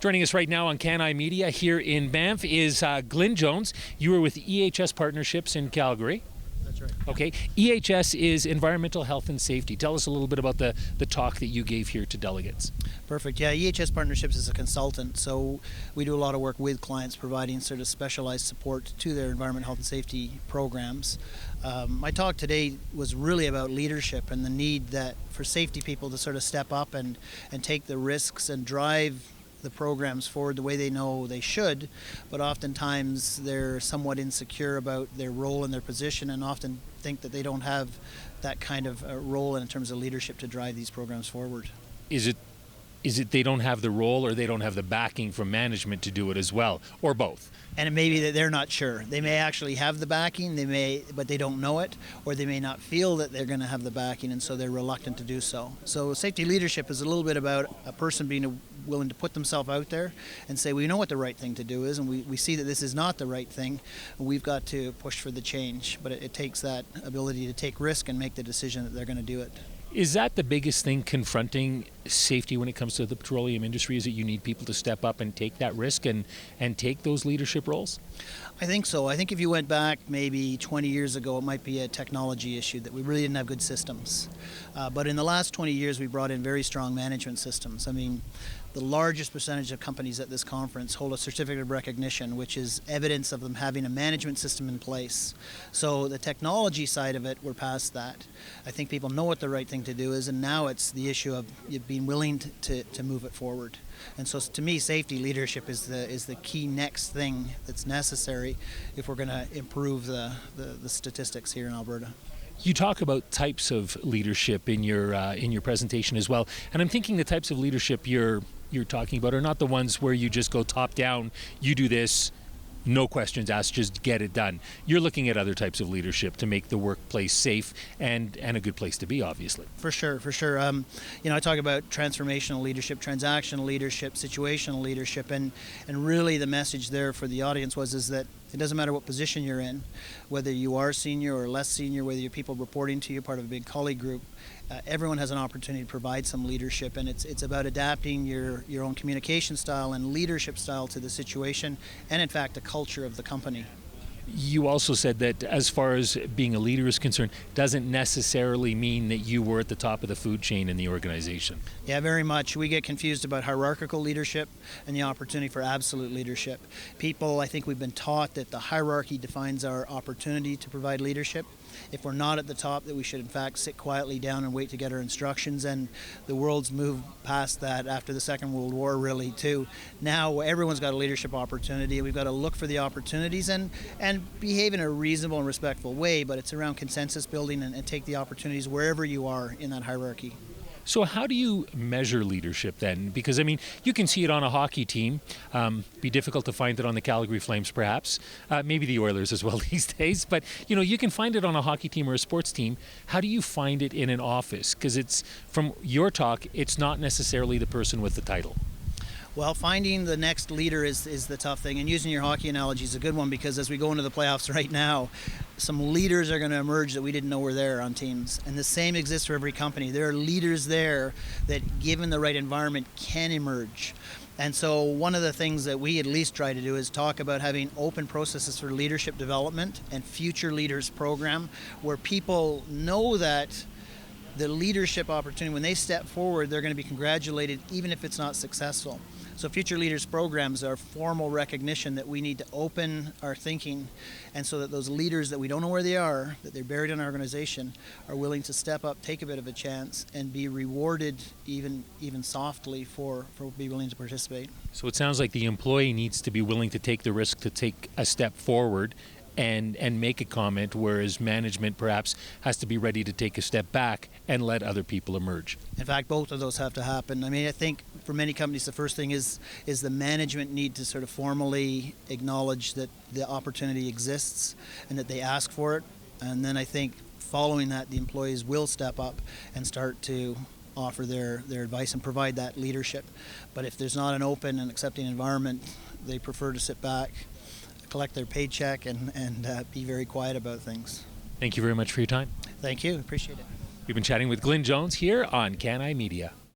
Joining us right now on Can Media here in Banff is Glyn Jones. You were with EHS Partnerships in Calgary. That's right. Okay. EHS is Environmental Health and Safety. Tell us a little bit about the talk that you gave here to delegates. Perfect. Yeah, EHS Partnerships is a consultant, so we do a lot of work with clients providing sort of specialized support to their environment, health and safety programs. My talk today was really about leadership and the need that for safety people to sort of step up and take the risks and drive the programs forward the way they know they should, but oftentimes they're somewhat insecure about their role and their position and often think that they don't have that kind of role in terms of leadership to drive these programs forward. Is it they don't have the role, or they don't have the backing from management to do it as well, or both? And it may be that they're not sure. They may actually have the backing, but they don't know it, or they may not feel that they're going to have the backing, and so they're reluctant to do so. So safety leadership is a little bit about a person being willing to put themselves out there and say, we know what the right thing to do is, and we see that this is not the right thing, and we've got to push for the change. But it takes that ability to take risk and make the decision that they're going to do it. Is that the biggest thing confronting safety when it comes to the petroleum industry, is that you need people to step up and take that risk and take those leadership roles? I think so. I think if you went back maybe 20 years ago, it might be a technology issue that we really didn't have good systems. But in the last 20 years, we brought in very strong management systems. I mean, the largest percentage of companies at this conference hold a certificate of recognition, which is evidence of them having a management system in place. So the technology side of it, we're past that. I think people know what the right thing to do is, and now it's the issue of being willing to move it forward. And so to me, safety leadership is the key next thing that's necessary if we're going to improve the statistics here in Alberta. You talk about types of leadership in your presentation as well, and I'm thinking the types of leadership you're talking about are not the ones where you just go top down, you do this, no questions asked, just get it done. You're looking at other types of leadership to make the workplace safe and a good place to be, obviously. For sure. I talk about transformational leadership, transactional leadership, situational leadership, and really the message there for the audience is that it doesn't matter what position you're in, whether you are senior or less senior, whether you're people reporting to you, part of a big colleague group, everyone has an opportunity to provide some leadership, and it's about adapting your own communication style and leadership style to the situation and, in fact, the culture of the company. You also said that as far as being a leader is concerned, doesn't necessarily mean that you were at the top of the food chain in the organization. Yeah, very much. We get confused about hierarchical leadership and the opportunity for absolute leadership. I think we've been taught that the hierarchy defines our opportunity to provide leadership. If we're not at the top, that we should in fact sit quietly down and wait to get our instructions, and the world's moved past that after the Second World War really too. Now everyone's got a leadership opportunity, and we've got to look for the opportunities and behave in a reasonable and respectful way, but it's around consensus building and take the opportunities wherever you are in that hierarchy. So how do you measure leadership then? Because, I mean, you can see it on a hockey team. Be difficult to find it on the Calgary Flames, perhaps. Maybe the Oilers as well these days. But, you can find it on a hockey team or a sports team. How do you find it in an office? Because it's, from your talk, it's not necessarily the person with the title. Well, finding the next leader is the tough thing, and using your hockey analogy is a good one, because as we go into the playoffs right now, some leaders are going to emerge that we didn't know were there on teams, and the same exists for every company. There are leaders there that, given the right environment, can emerge. And so one of the things that we at least try to do is talk about having open processes for leadership development and future leaders program, where people know that the leadership opportunity, when they step forward, they're going to be congratulated even if it's not successful. So future leaders programs are formal recognition that we need to open our thinking, and so that those leaders that we don't know where they are, that they're buried in our organization, are willing to step up, take a bit of a chance, and be rewarded even softly for being willing to participate. So it sounds like the employee needs to be willing to take the risk to take a step forward and make a comment, whereas management perhaps has to be ready to take a step back and let other people emerge. In fact, both of those have to happen. I mean, I think for many companies, the first thing is the management need to sort of formally acknowledge that the opportunity exists and that they ask for it. And then I think following that, the employees will step up and start to offer their advice and provide that leadership. But if there's not an open and accepting environment, they prefer to sit back, collect their paycheck, and be very quiet about things. Thank you very much for your time. Thank you. Appreciate it. We've been chatting with Glyn Jones here on Can Media.